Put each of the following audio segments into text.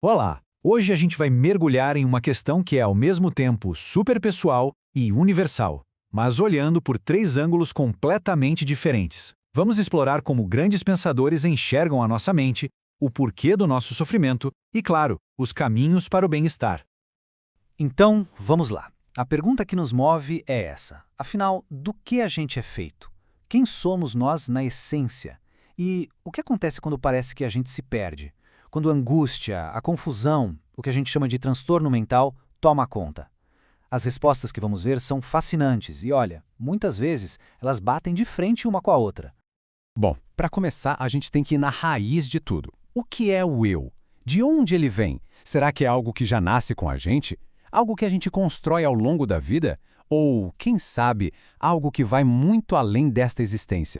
Olá! Hoje a gente vai mergulhar em uma questão que é ao mesmo tempo superpessoal e universal, mas olhando por três ângulos completamente diferentes. Vamos explorar como grandes pensadores enxergam a nossa mente, o porquê do nosso sofrimento e, claro, os caminhos para o bem-estar. Então, vamos lá. A pergunta que nos move é essa. Afinal, do que a gente é feito? Quem somos nós na essência? E o que acontece quando parece que a gente se perde? Quando a angústia, a confusão, o que a gente chama de transtorno mental, toma conta? As respostas que vamos ver são fascinantes e, olha, muitas vezes elas batem de frente uma com a outra. Bom, para começar, a gente tem que ir na raiz de tudo. O que é o eu? De onde ele vem? Será que é algo que já nasce com a gente? Algo que a gente constrói ao longo da vida? Ou, quem sabe, algo que vai muito além desta existência?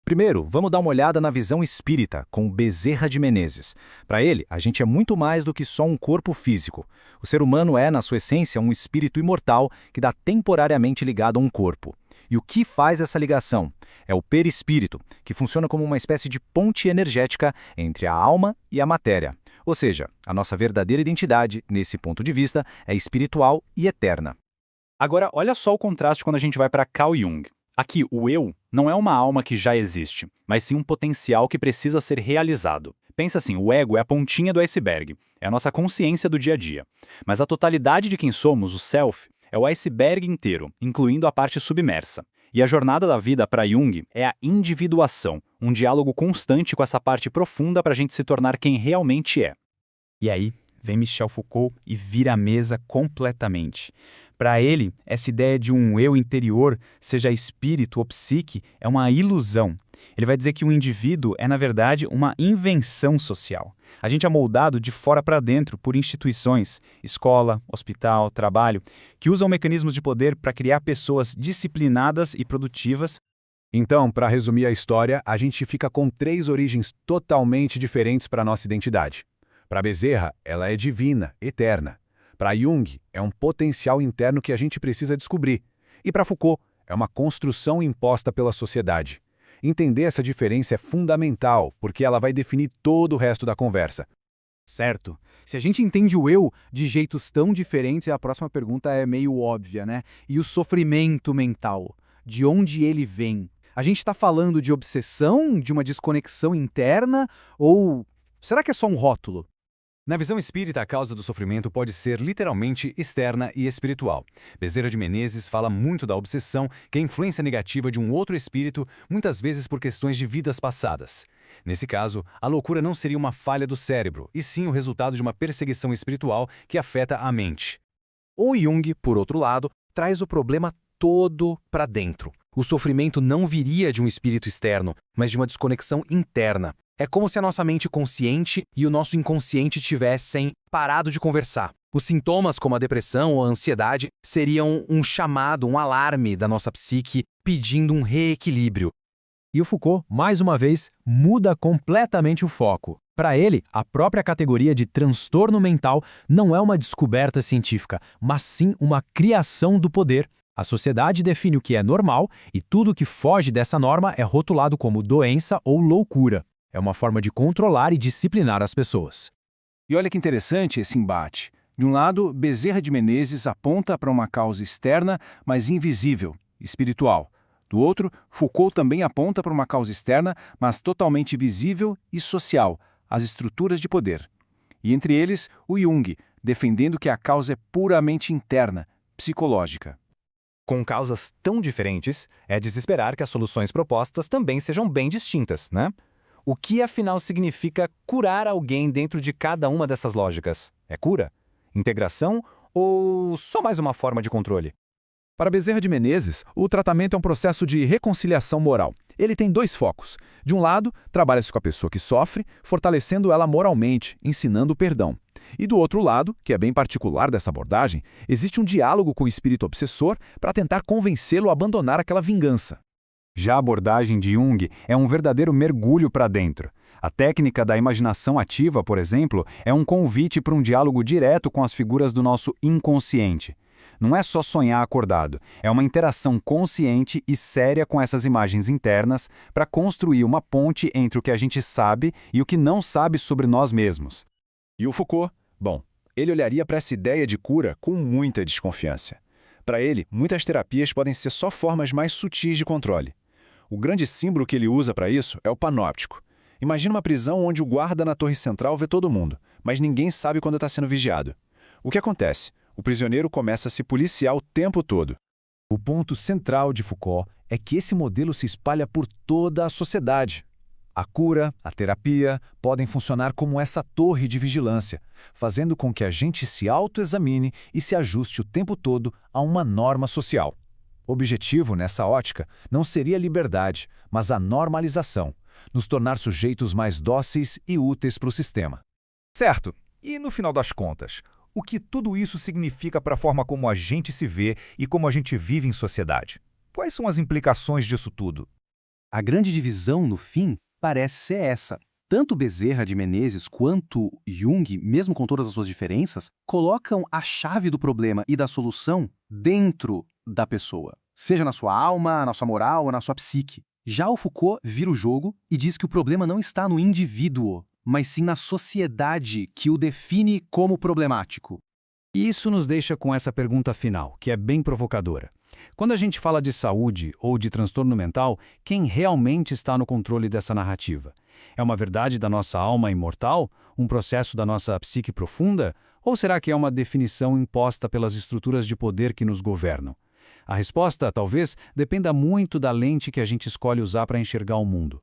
Primeiro, vamos dar uma olhada na visão espírita, com Bezerra de Menezes. Para ele, a gente é muito mais do que só um corpo físico. O ser humano é, na sua essência, um espírito imortal que dá temporariamente ligado a um corpo. E o que faz essa ligação? É o perispírito, que funciona como uma espécie de ponte energética entre a alma e a matéria. Ou seja, a nossa verdadeira identidade, nesse ponto de vista, é espiritual e eterna. Agora, olha só o contraste quando a gente vai para Carl Jung. Aqui, o eu não é uma alma que já existe, mas sim um potencial que precisa ser realizado. Pensa assim, o ego é a pontinha do iceberg, é a nossa consciência do dia a dia. Mas a totalidade de quem somos, o self, é o iceberg inteiro, incluindo a parte submersa. E a jornada da vida para Jung é a individuação, um diálogo constante com essa parte profunda para a gente se tornar quem realmente é. E aí, vem Michel Foucault e vira a mesa completamente. Para ele, essa ideia de um eu interior, seja espírito ou psique, é uma ilusão. Ele vai dizer que o indivíduo é, na verdade, uma invenção social. A gente é moldado de fora para dentro por instituições, escola, hospital, trabalho, que usam mecanismos de poder para criar pessoas disciplinadas e produtivas. Então, para resumir a história, a gente fica com três origens totalmente diferentes para a nossa identidade. Para Bezerra, ela é divina, eterna. Para Jung, é um potencial interno que a gente precisa descobrir. E para Foucault, é uma construção imposta pela sociedade. Entender essa diferença é fundamental, porque ela vai definir todo o resto da conversa. Certo. Se a gente entende o eu de jeitos tão diferentes, a próxima pergunta é meio óbvia, né? E o sofrimento mental? De onde ele vem? A gente está falando de obsessão, de uma desconexão interna, ou será que é só um rótulo? Na visão espírita, a causa do sofrimento pode ser literalmente externa e espiritual. Bezerra de Menezes fala muito da obsessão, que é a influência negativa de um outro espírito, muitas vezes por questões de vidas passadas. Nesse caso, a loucura não seria uma falha do cérebro, e sim o resultado de uma perseguição espiritual que afeta a mente. O Jung, por outro lado, traz o problema todo para dentro. O sofrimento não viria de um espírito externo, mas de uma desconexão interna. É como se a nossa mente consciente e o nosso inconsciente tivessem parado de conversar. Os sintomas, como a depressão ou a ansiedade, seriam um chamado, um alarme da nossa psique pedindo um reequilíbrio. E o Foucault, mais uma vez, muda completamente o foco. Para ele, a própria categoria de transtorno mental não é uma descoberta científica, mas sim uma criação do poder. A sociedade define o que é normal e tudo que foge dessa norma é rotulado como doença ou loucura. É uma forma de controlar e disciplinar as pessoas. E olha que interessante esse embate. De um lado, Bezerra de Menezes aponta para uma causa externa, mas invisível, espiritual. Do outro, Foucault também aponta para uma causa externa, mas totalmente visível e social, as estruturas de poder. E entre eles, o Jung, defendendo que a causa é puramente interna, psicológica. Com causas tão diferentes, é de se esperar que as soluções propostas também sejam bem distintas, né? O que afinal significa curar alguém dentro de cada uma dessas lógicas? É cura? Integração? Ou só mais uma forma de controle? Para Bezerra de Menezes, o tratamento é um processo de reconciliação moral. Ele tem dois focos. De um lado, trabalha-se com a pessoa que sofre, fortalecendo ela moralmente, ensinando o perdão. E do outro lado, que é bem particular dessa abordagem, existe um diálogo com o espírito obsessor para tentar convencê-lo a abandonar aquela vingança. Já a abordagem de Jung é um verdadeiro mergulho para dentro. A técnica da imaginação ativa, por exemplo, é um convite para um diálogo direto com as figuras do nosso inconsciente. Não é só sonhar acordado, é uma interação consciente e séria com essas imagens internas para construir uma ponte entre o que a gente sabe e o que não sabe sobre nós mesmos. E o Foucault? Bom, ele olharia para essa ideia de cura com muita desconfiança. Para ele, muitas terapias podem ser só formas mais sutis de controle. O grande símbolo que ele usa para isso é o panóptico. Imagina uma prisão onde o guarda na torre central vê todo mundo, mas ninguém sabe quando está sendo vigiado. O que acontece? O prisioneiro começa a se policiar o tempo todo. O ponto central de Foucault é que esse modelo se espalha por toda a sociedade. A cura, a terapia, podem funcionar como essa torre de vigilância, fazendo com que a gente se autoexamine e se ajuste o tempo todo a uma norma social. O objetivo, nessa ótica, não seria a liberdade, mas a normalização, nos tornar sujeitos mais dóceis e úteis para o sistema. Certo. E no final das contas, o que tudo isso significa para a forma como a gente se vê e como a gente vive em sociedade? Quais são as implicações disso tudo? A grande divisão, no fim, parece ser essa. Tanto Bezerra de Menezes quanto Jung, mesmo com todas as suas diferenças, colocam a chave do problema e da solução dentro da pessoa, seja na sua alma, na sua moral ou na sua psique. Já o Foucault vira o jogo e diz que o problema não está no indivíduo, mas sim na sociedade que o define como problemático. E isso nos deixa com essa pergunta final, que é bem provocadora. Quando a gente fala de saúde ou de transtorno mental, quem realmente está no controle dessa narrativa? É uma verdade da nossa alma imortal? Um processo da nossa psique profunda? Ou será que é uma definição imposta pelas estruturas de poder que nos governam? A resposta, talvez, dependa muito da lente que a gente escolhe usar para enxergar o mundo.